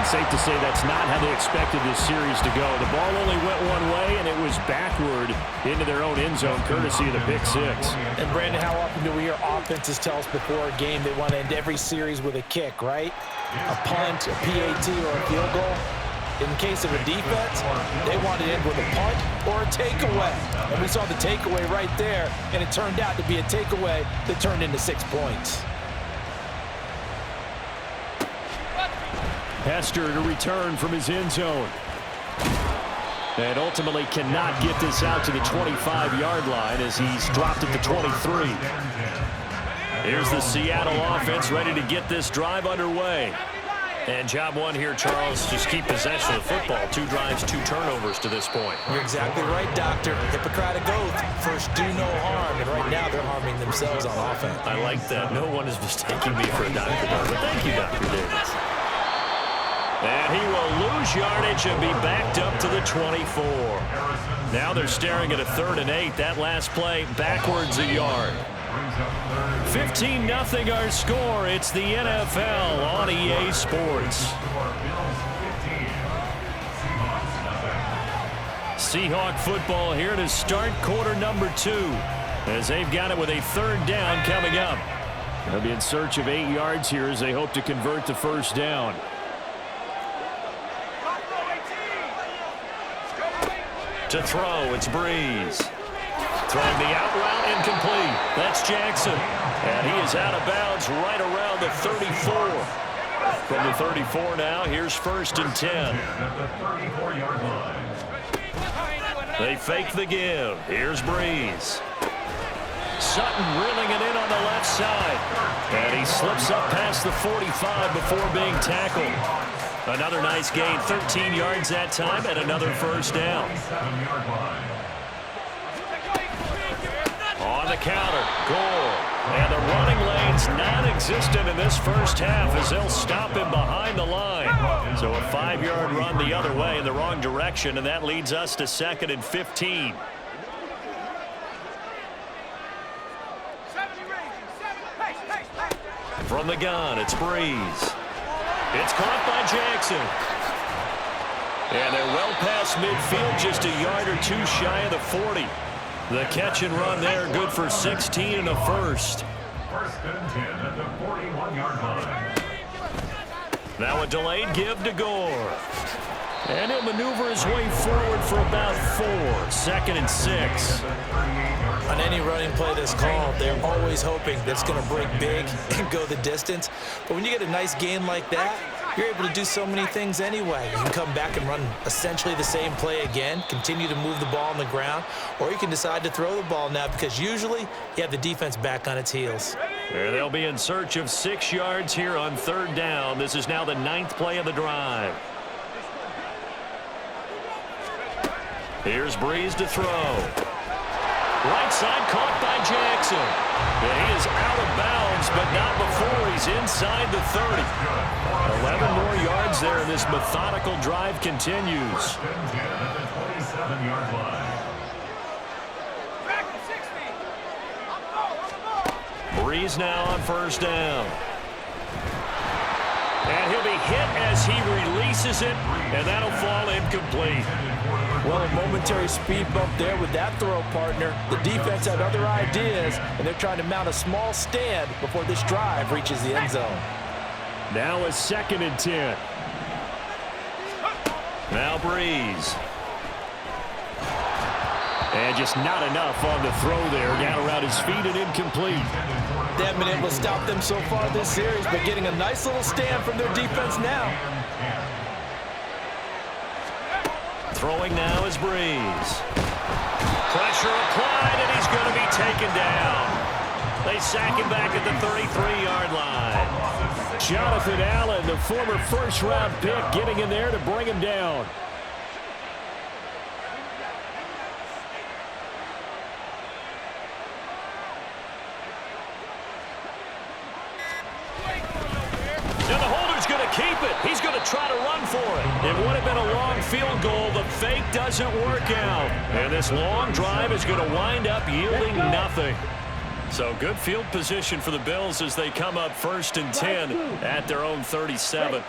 And safe to say that's not how they expected this series to go. The ball only went one way, and it was backward into their own end zone, courtesy of the pick six. And, Brandon, how often do we hear offenses tell us before a game they want to end every series with a kick, right? A punt, a PAT, or a field goal. In case of a defense, they want to end with a punt or a takeaway. And we saw the takeaway right there, and it turned out to be a takeaway that turned into 6 points. Hester to return from his end zone. And ultimately cannot get this out to the 25-yard line as he's dropped at the 23. Here's the Seattle offense ready to get this drive underway. And job one here, Charles, just keep possession of the football. 2 drives, 2 turnovers to this point. You're exactly right, Doctor. Hippocratic oath. First, do no harm. And right now, they're harming themselves on offense. I like that. No one is mistaking me for a doctor, but thank you, Dr. Davis. And he will lose yardage and be backed up to the 24. Now they're staring at a 3rd and 8. That last play, backwards a yard. 15-0 our score. It's the NFL on EA Sports. Seahawk football here to start quarter number 2 as they've got it with a 3rd down coming up. They'll be in search of 8 yards here as they hope to convert the 1st down. To throw, it's Breeze. Throwing the out route, incomplete. That's Jackson. And he is out of bounds right around the 34. From the 34 now, here's 1st and 10. They fake the give. Here's Breeze. Sutton reeling it in on the left side. And he slips up past the 45 before being tackled. Another nice gain, 13 yards that time, and another 1st down. On the counter, Gore. And the running lane's non-existent in this 1st half as they'll stop him behind the line. So a 5-yard run the other way in the wrong direction, and that leads us to 2nd and 15. From the gun, it's Breeze. It's caught by Jackson. And they're well past midfield, just a yard or 2 shy of the 40. The catch and run there, good for 16 and a 1st. 1st and 10 at the 41-yard line. Now a delayed give to Gore. And he'll maneuver his way forward for about 4. 2nd and 6. On any running play that's called, they're always hoping that it's going to break big and go the distance. But when you get a nice gain like that, you're able to do so many things anyway. You can come back and run essentially the same play again, continue to move the ball on the ground, or you can decide to throw the ball now because usually you have the defense back on its heels. And they'll be in search of 6 yards here on 3rd down. This is now the 9th play of the drive. Here's Breeze to throw. Right side caught by Jackson. And he is out of bounds, but not before he's inside the 30. 11 more yards there, and this methodical drive continues. Breeze now on 1st down. And he'll be hit as he releases it, and that'll fall incomplete. Well, a momentary speed bump there with that throw, partner. The defense had other ideas, and they're trying to mount a small stand before this drive reaches the end zone. Now a 2nd and 10. Now Breeze. And just not enough on the throw there. Down around his feet and incomplete. They haven't been able to stop them so far this series, but getting a nice little stand from their defense now. Throwing now is Breeze. Pressure applied, and he's going to be taken down. They sack him back at the 33-yard line. Jonathan Allen, the former 1st-round pick, getting in there to bring him down. Now the holder's going to keep it. He's going to try to run for it. It would have been a long field goal. The fake doesn't work out. And this long drive is going to wind up yielding nothing. So good field position for the Bills as they come up 1st and 10 at their own 37.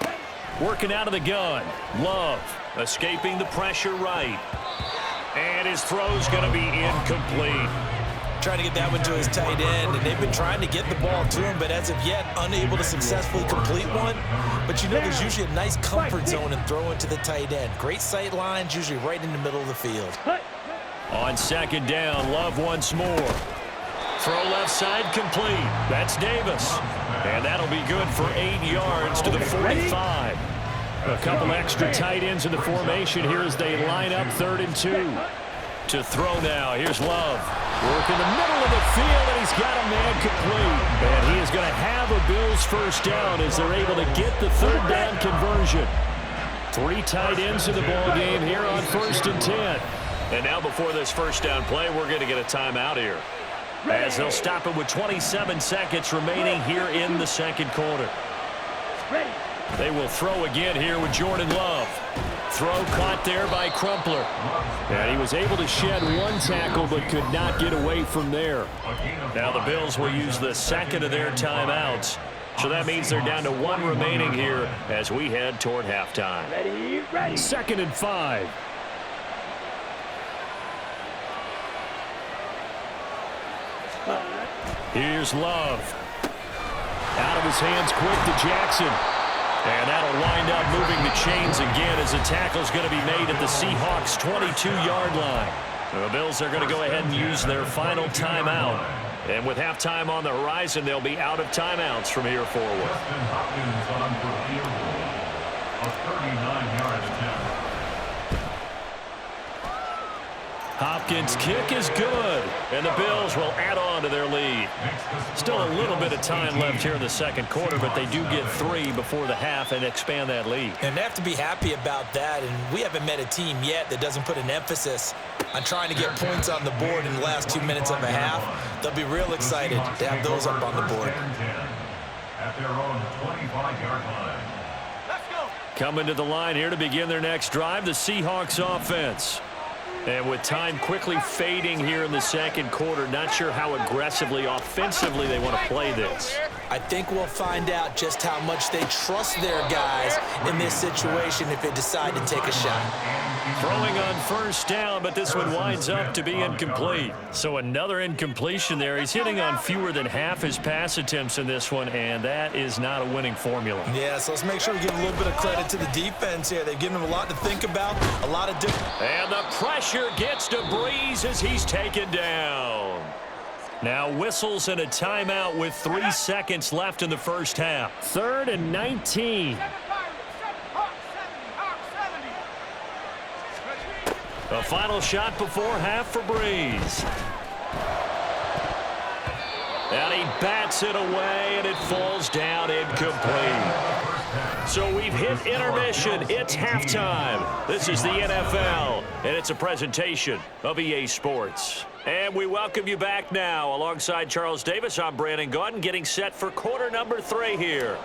Working out of the gun. Love escaping the pressure right. And his throw's going to be incomplete. Trying to get that one to his tight end, and they've been trying to get the ball to him, but as of yet, unable to successfully complete one. But you know there's usually a nice comfort zone in throwing to the tight end. Great sight lines, usually right in the middle of the field. On second down, Love once more. Throw left side complete. That's Davis. And that'll be good for 8 yards to the 45. A couple extra tight ends in the formation here as they line up 3rd and 2. To throw now, here's Love. Work in the middle of the field, and he's got a man complete. And he is going to have a Bills first down as they're able to get the 3rd down conversion. 3 tight ends in the ball game here on 1st and 10. And now before this first down play, we're going to get a timeout here, as they'll stop it with 27 seconds remaining here in the second quarter. They will throw again here with Jordan Love. Throw caught there by Crumpler. And he was able to shed 1 tackle but could not get away from there. Now the Bills will use the second of their timeouts. So that means they're down to 1 remaining here as we head toward halftime. Ready. 2nd and 5. Here's Love. Out of his hands quick to Jackson. And that'll wind up moving the chains again as the tackle's going to be made at the Seahawks' 22-yard line. The Bills are going to go ahead and use their final timeout. And with halftime on the horizon, they'll be out of timeouts from here forward. Hopkins' kick is good, and the Bills will add on to their lead. Still a little bit of time left here in the second quarter, but they do get 3 before the half and expand that lead. And they have to be happy about that, and we haven't met a team yet that doesn't put an emphasis on trying to get points on the board in the last 2 minutes of a half. They'll be real excited to have those up on the board. At their own 25-yard line. Coming to the line here to begin their next drive, the Seahawks offense. And with time quickly fading here in the second quarter, not sure how aggressively, offensively they want to play this. I think we'll find out just how much they trust their guys in this situation if they decide to take a shot. Throwing on first down, but this one winds up to be incomplete. So another incompletion there. He's hitting on fewer than half his pass attempts in this one, and that is not a winning formula. Yeah, so let's make sure we give a little bit of credit to the defense here. They've given them a lot to think about, a lot of different. And the pressure gets to Breeze as he's taken down. Now whistles and a timeout with 3 seconds left in the first half. 3rd and 19. A final shot before half for Breeze. And he bats it away, and it falls down incomplete. So we've hit intermission. It's halftime. This is the NFL, and it's a presentation of EA Sports. And we welcome you back now. Alongside Charles Davis, I'm Brandon Gaudin, getting set for quarter number 3 here.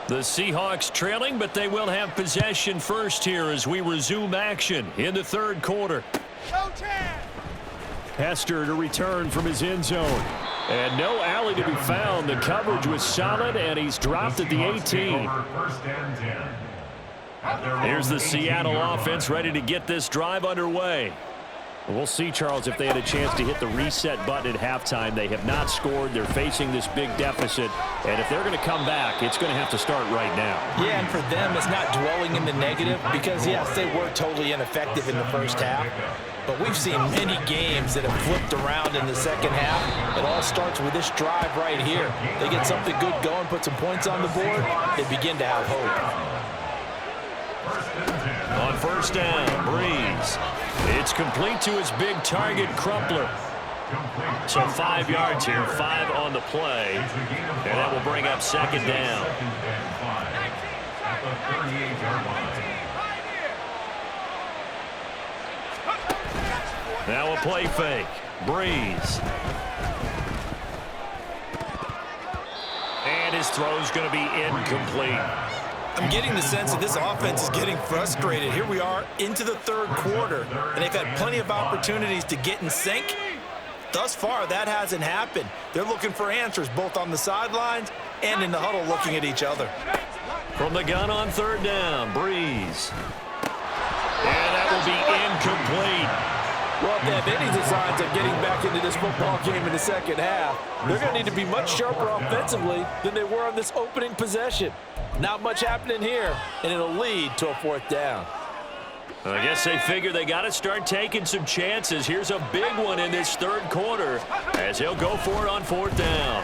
The Seahawks trailing, but they will have possession first here as we resume action in the 3rd quarter. Hester to return from his end zone. And no alley to be found. The coverage was solid, and he's dropped at the 18. Here's the Seattle offense ready to get this drive underway. We'll see, Charles, if they had a chance to hit the reset button at halftime. They have not scored. They're facing this big deficit. And if they're going to come back, it's going to have to start right now. Yeah, and for them, it's not dwelling in the negative because, yes, they were totally ineffective in the first half. But we've seen many games that have flipped around in the second half. It all starts with this drive right here. They get something good going, put some points on the board, they begin to have hope. On first down, Breeze. It's complete to his big target, Crumpler. So 5 yards here, 5 on the play. And that will bring up second down. Now a play fake. Breeze. And his throw's going to be incomplete. I'm getting the sense that this offense is getting frustrated. Here we are into the 3rd quarter, and they've had plenty of opportunities to get in sync. Thus far, that hasn't happened. They're looking for answers both on the sidelines and in the huddle looking at each other. From the gun on third down, Breeze. And that will be incomplete. Well, if they have any designs of getting back into this football game in the second half, they're going to need to be much sharper offensively than they were on this opening possession. Not much happening here, and it'll lead to a fourth down. I guess they figure they got to start taking some chances. Here's a big one in this third quarter as he'll go for it on fourth down.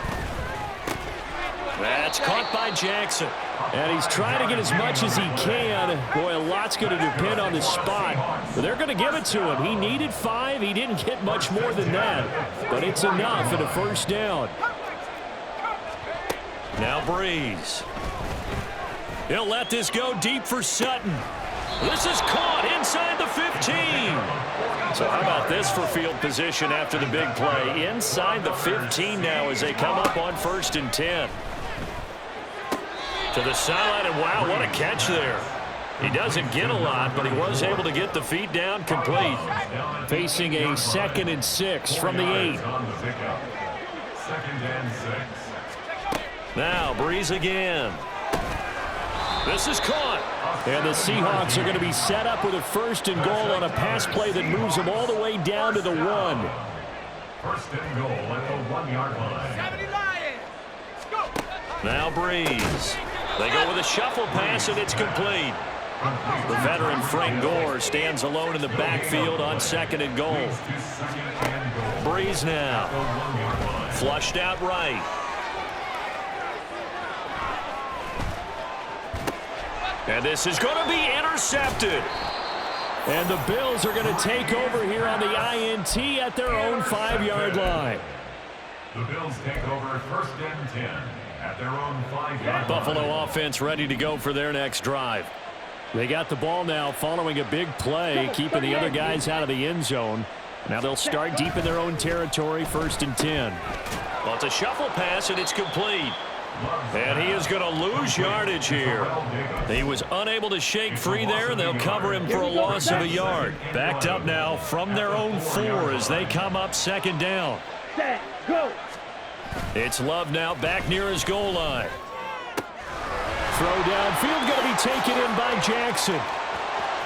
That's caught by Jackson. And he's trying to get as much as he can. Boy, a lot's going to depend on the spot. But they're going to give it to him. He needed 5. He didn't get much more than that. But it's enough at a first down. Now Breeze. He'll let this go deep for Sutton. This is caught inside the 15. So how about this for field position after the big play? Inside the 15 now as they come up on 1st and 10. To the sideline, and wow, what a catch there. He doesn't get a lot, but he was able to get the feet down complete. Facing a 2nd and 6 from the 8. 2nd and 6. Now Breeze again. This is caught. And the Seahawks are going to be set up with a 1st and goal on a pass play that moves them all the way down to the 1. 1st and goal at the 1-yard line. Now Breeze. They go with a shuffle pass, and it's complete. The veteran Frank Gore stands alone in the backfield on 2nd and goal. Breeze now. Flushed out right. And this is going to be intercepted. And the Bills are going to take over here on the INT at their own 5-yard line. The Bills take over 1st and 10 at their own 5-yard line. Buffalo offense ready to go for their next drive. They got the ball now following a big play, keeping the other guys out of the end zone. Now they'll start deep in their own territory, 1st and 10. Well, it's a shuffle pass, and it's complete. And he is going to lose yardage here. He was unable to shake free there, and they'll cover him for a loss of a yard. Backed up now from their own 4 as they come up 2nd down. It's Love now back near his goal line. Throw downfield going to be taken in by Jackson.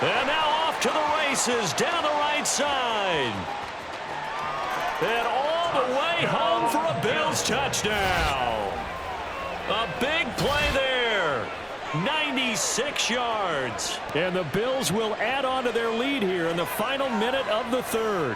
And now off to the races down the right side. And all the way home for a Bills touchdown. A big play there. 96 yards. And the Bills will add on to their lead here in the final minute of the 3rd.